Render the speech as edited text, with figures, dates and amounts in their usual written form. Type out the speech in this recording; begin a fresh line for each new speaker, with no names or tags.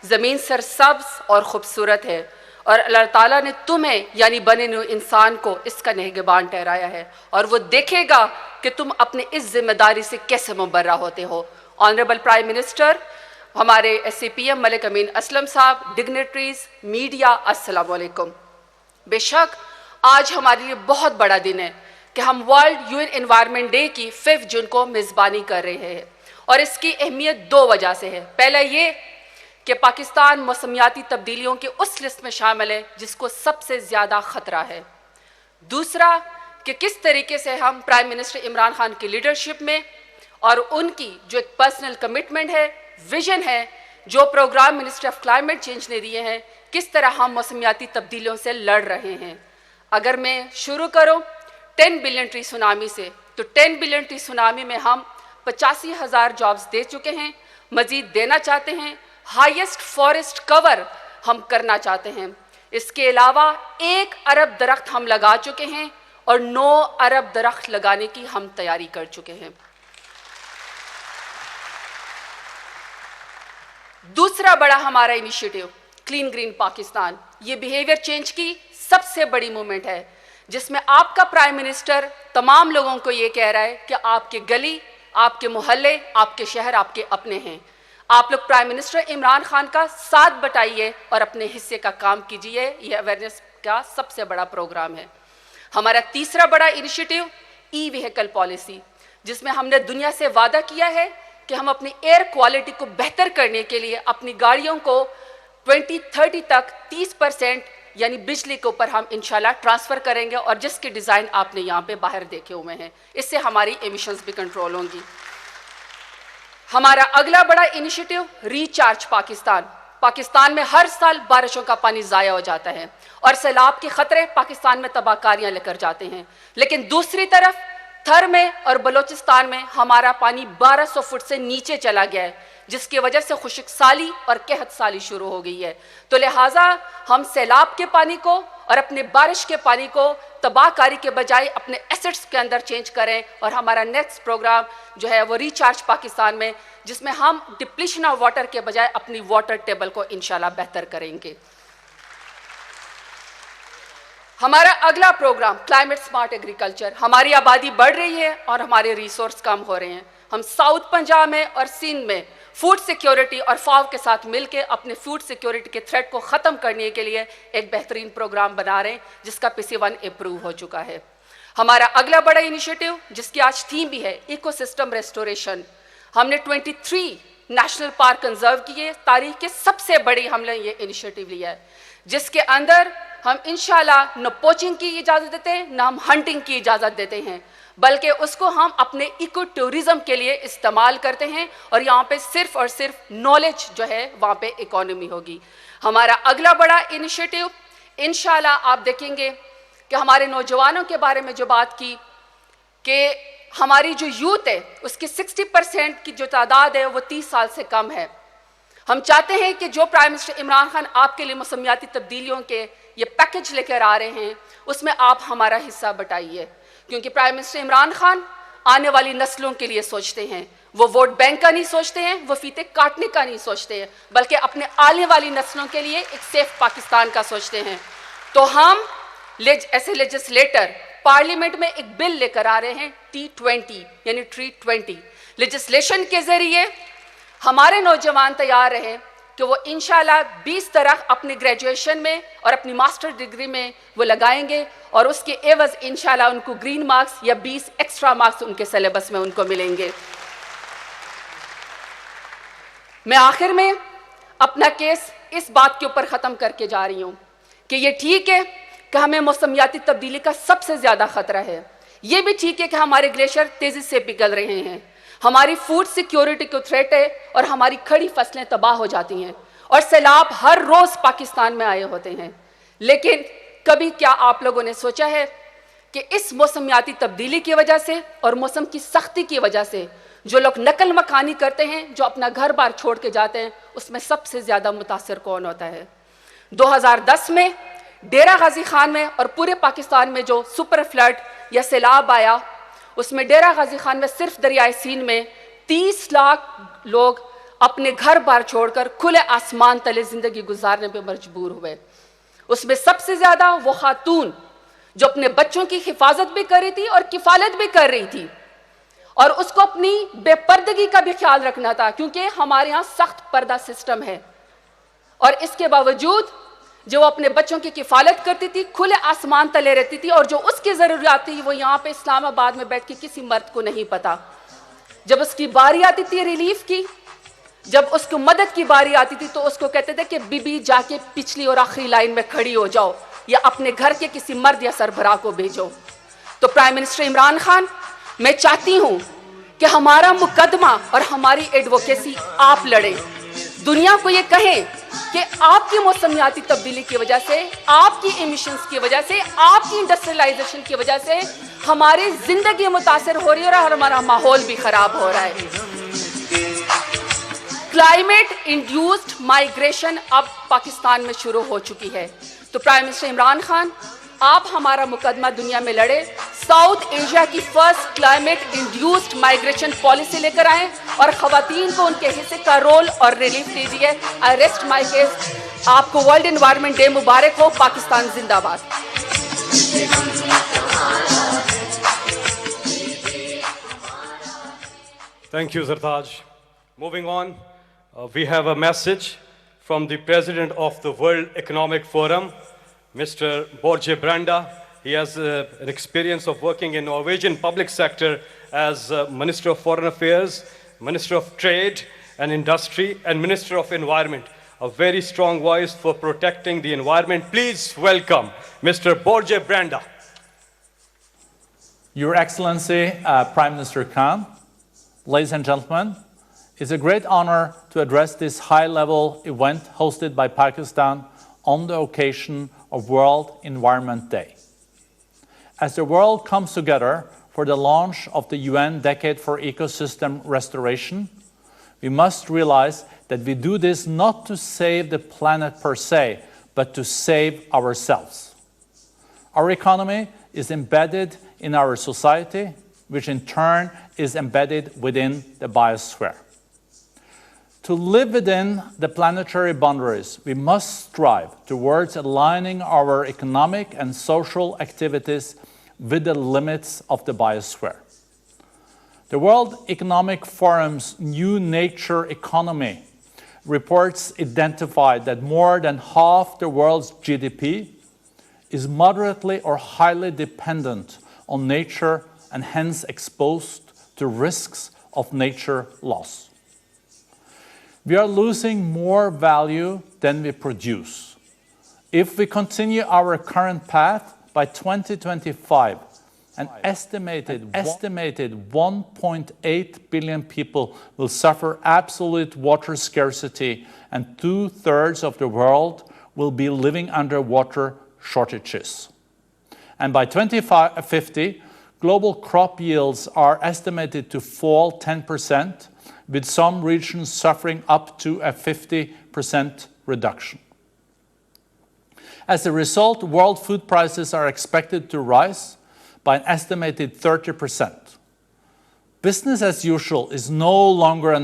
زمین سرسبز اور خوبصورت ہے اور اللہ تعالیٰ نے تمہیں یعنی بنے نوع انسان کو اس کا نگہبان ٹھہرایا ہے اور وہ دیکھے گا کہ تم اپنے اس ذمہ داری سے کیسے مبرہ ہوتے ہو۔ آنریبل پرائم منسٹر، ہمارے ایس سی پی ایم ملک امین اسلم صاحب، ڈگنیٹریز، میڈیا، السلام علیکم۔ بے شک آج ہمارے لیے بہت بڑا دن ہے کہ ہم ورلڈ UN انوائرمنٹ ڈے کی 5 جون کو میزبانی کر رہے ہیں، اور اس کی اہمیت 2 وجہ سے ہے۔ پہلا یہ کہ پاکستان موسمیاتی تبدیلیوں کے اس لسٹ میں شامل ہے جس کو سب سے زیادہ خطرہ ہے۔ دوسرا کہ کس طریقے سے ہم پرائم منسٹر عمران خان کی لیڈرشپ میں اور ان کی جو ایک پرسنل کمٹمنٹ ہے، ویژن ہے، جو program minister of climate change نے دیے ہیں، کس طرح ہم موسمیاتی تبدیلیوں سے لڑ رہے ہیں۔ اگر میں شروع کروں 10 بلین ٹری سونامی سے، تو 10 بلین ٹری سونامی میں ہم 85,000 جابز دے چکے ہیں، مزید دینا چاہتے ہیں، ہائیسٹ فارسٹ کور ہم کرنا چاہتے ہیں۔ اس کے علاوہ 1 ارب درخت ہم لگا چکے ہیں اور 9 ارب درخت لگانے کی ہم تیاری کر چکے ہیں۔ دوسرا بڑا ہمارا انیشیٹو کلین گرین پاکستان، یہ بیہیویئر چینج کی سب سے بڑی موومنٹ ہے، جس میں آپ کا پرائم منسٹر تمام لوگوں کو یہ کہہ رہا ہے کہ آپ کے گلی، آپ کے محلے، آپ کے شہر آپ کے اپنے ہیں۔ آپ لوگ پرائم منسٹر عمران خان کا ساتھ بٹائیے اور اپنے حصے کا کام کیجیے۔ یہ اویئرنیس کا سب سے بڑا پروگرام ہے۔ ہمارا تیسرا بڑا انیشیٹو ای وہیکل پالیسی، جس میں ہم نے دنیا سے وعدہ کیا ہے کہ ہم اپنی ایئر کوالٹی کو بہتر کرنے کے لیے اپنی گاڑیوں کو 2030 تک 30% یعنی بجلی کے اوپر ہم انشاءاللہ ٹرانسفر کریں گے، اور جس کے ڈیزائن آپ نے یہاں پہ باہر دیکھے ہوئے ہیں۔ اس سے ہماری ایمیشنز بھی کنٹرول ہوں گی۔ ہمارا اگلا بڑا انیشیٹو ریچارج پاکستان۔ پاکستان میں ہر سال بارشوں کا پانی ضائع ہو جاتا ہے اور سیلاب کے خطرے پاکستان میں تباہ کاریاں لے کر جاتے ہیں، لیکن دوسری طرف تھر میں اور بلوچستان میں ہمارا پانی 1200 فٹ سے نیچے چلا گیا ہے، جس کی وجہ سے خشک سالی اور قحط سالی شروع ہو گئی ہے۔ تو لہٰذا ہم سیلاب کے پانی کو اور اپنے بارش کے پانی کو تباہ کاری کے بجائے اپنے ایسٹس کے اندر چینج کریں، اور ہمارا نیکسٹ پروگرام جو ہے وہ ریچارج پاکستان میں، جس میں ہم ڈپلیشن آف واٹر کے بجائے اپنی واٹر ٹیبل کو انشاءاللہ بہتر کریں گے۔ ہمارا اگلا پروگرام کلائمیٹ سمارٹ ایگریکلچر۔ ہماری آبادی بڑھ رہی ہے اور ہمارے ریسورس کم ہو رہے ہیں۔ ہم ساؤتھ پنجاب میں اور سندھ میں فوڈ سیکیورٹی اور فاو کے ساتھ مل کے اپنے فوڈ سیکیورٹی کے تھریٹ کو ختم کرنے کے لیے ایک بہترین پروگرام بنا رہے ہیں، جس کا PC1 اپروو ہو چکا ہے۔ ہمارا اگلا بڑا انیشیٹو، جس کی آج تھیم بھی ہے ایکو سسٹم ریسٹوریشن، ہم نے 23 نیشنل پارک کنزرو کیے۔ تاریخ کے سب سے بڑی ہم نے یہ انیشیٹو لیا ہے، جس کے اندر ہم انشاءاللہ نہ پوچنگ کی اجازت دیتے ہیں، نہ ہم ہنٹنگ کی اجازت دیتے ہیں، بلکہ اس کو ہم اپنے ایکو ٹورزم کے لیے استعمال کرتے ہیں، اور یہاں پہ صرف اور صرف نالج جو ہے وہاں پہ اکانومی ہوگی۔ ہمارا اگلا بڑا انیشیٹو انشاءاللہ آپ دیکھیں گے کہ ہمارے نوجوانوں کے بارے میں جو بات کی کہ ہماری جو یوتھ ہے اس کی 60% کی جو تعداد ہے وہ 30 سال سے کم ہے۔ ہم چاہتے ہیں کہ جو پرائم منسٹر عمران خان آپ کے لیے موسمیاتی تبدیلیوں کے یہ پیکج لے کر آ رہے ہیں، اس میں آپ ہمارا حصہ بٹائیے، کیونکہ پرائم منسٹر عمران خان آنے والی نسلوں کے لیے سوچتے ہیں۔ وہ ووٹ بینک کا نہیں سوچتے ہیں، وہ فیتے کاٹنے کا نہیں سوچتے ہیں، بلکہ اپنے آنے والی نسلوں کے لیے ایک سیف پاکستان کا سوچتے ہیں۔ تو ہم ایسے لیجسلیٹر پارلیمنٹ میں ایک بل لے کر آ رہے ہیں T20 یعنی ٹری 20 لیجسلیشن کے ذریعے ہمارے نوجوان تیار رہے کہ وہ انشاءاللہ 20 درخت اپنے گریجویشن میں اور اپنی ماسٹر ڈگری میں وہ لگائیں گے، اور اس کے عوض انشاءاللہ ان کو گرین مارکس یا 20 ایکسٹرا مارکس ان کے سلیبس میں ان کو ملیں گے۔ میں آخر میں اپنا کیس اس بات کے اوپر ختم کر کے جا رہی ہوں کہ یہ ٹھیک ہے کہ ہمیں موسمیاتی تبدیلی کا سب سے زیادہ خطرہ ہے، یہ بھی ٹھیک ہے کہ ہمارے گلیشیئر تیزی سے پگھل رہے ہیں، ہماری فوڈ سیکیورٹی کو تھریٹ ہے اور ہماری کھڑی فصلیں تباہ ہو جاتی ہیں، اور سیلاب ہر روز پاکستان میں آئے ہوتے ہیں۔ لیکن کبھی کیا آپ لوگوں نے سوچا ہے کہ اس موسمیاتی تبدیلی کی وجہ سے اور موسم کی سختی کی وجہ سے جو لوگ نقل مکانی کرتے ہیں، جو اپنا گھر بار چھوڑ کے جاتے ہیں، اس میں سب سے زیادہ متاثر کون ہوتا ہے؟ 2010 میں ڈیرہ غازی خان میں اور پورے پاکستان میں جو سپر فلڈ یا سیلاب آیا، اس میں ڈیرہ غازی خان میں صرف دریائے سین میں 30 لاکھ لوگ اپنے گھر بار چھوڑ کر کھلے آسمان تلے زندگی گزارنے پہ مجبور ہوئے. اس میں سب سے زیادہ وہ خاتون جو اپنے بچوں کی حفاظت بھی کر رہی تھی اور کفالت بھی کر رہی تھی, اور اس کو اپنی بے پردگی کا بھی خیال رکھنا تھا کیونکہ ہمارے ہاں سخت پردہ سسٹم ہے. اور اس کے باوجود جو وہ اپنے بچوں کی کفالت کرتی تھی, کھلے آسمان تلے رہتی تھی, اور جو اس کی ضروریات تھی وہ یہاں پہ اسلام آباد میں بیٹھ کے کسی مرد کو نہیں پتا. جب اس کی باری آتی تھی ریلیف کی, جب اس کو مدد کی باری آتی تھی تو اس کو کہتے تھے کہ بی بی جا کے پچھلی اور آخری لائن میں کھڑی ہو جاؤ یا اپنے گھر کے کسی مرد یا سربراہ کو بھیجو. تو پرائم منسٹر عمران خان, میں چاہتی ہوں کہ ہمارا مقدمہ اور ہماری ایڈوکیسی آپ لڑیں, دنیا کو یہ کہیں کہ آپ کی موسمیاتی تبدیلی کی وجہ سے, آپ کی ایمیشنز کی وجہ سے, آپ کی انڈسٹریلائزیشن کی وجہ سے ہماری زندگی متاثر ہو رہی ہے اور ہمارا ماحول بھی خراب ہو رہا ہے. کلائمیٹ انڈیوسڈ مائیگریشن اب پاکستان میں شروع ہو چکی ہے. تو پرائم منسٹر عمران خان, آپ ہمارا مقدمہ دنیا میں لڑے, ساؤتھ ایشیا کی first climate induced migration policy لے کر آئیں اور خواتین کو ان کے حصے کا رول اور ریلیف دیجیے. آئی ریسٹ مائی کیس. آپ کو ورلڈ انوائرمنٹ ڈے مبارک ہو. پاکستان زندہ باد.
Thank you, Zartaj. Moving on, we have a message from the President of the World Economic Forum, Mr. Borje Branda. He has an experience of working in Norwegian public sector as Minister of Foreign Affairs, Minister of Trade and Industry, and Minister of Environment. A very strong voice for protecting the environment. Please welcome Mr. Borje Branda.
Your Excellency, Prime Minister Khan, ladies and gentlemen, it's a great honor to address this high-level event hosted by Pakistan on the occasion of World Environment Day. As the world comes together for the launch of the UN Decade for Ecosystem Restoration, we must realize that we do this not to save the planet per se, but to save ourselves. Our economy is embedded in our society, which in turn is embedded within the biosphere. To live within the planetary boundaries, we must strive towards aligning our economic and social activities with the limits of the biosphere. The World Economic Forum's New Nature Economy reports identified that more than half the world's GDP is moderately or highly dependent on nature and hence exposed to risks of nature loss. We are losing more value than we produce. If we continue our current path, by 2025, an estimated 1.8 billion people will suffer absolute water scarcity, and 2/3 of the world will be living under water shortages. And by 2050, global crop yields are estimated to fall 10%, with some regions suffering up to a 50% reduction. As a result, world food prices are expected to rise by an estimated 30%. Business as usual is no longer an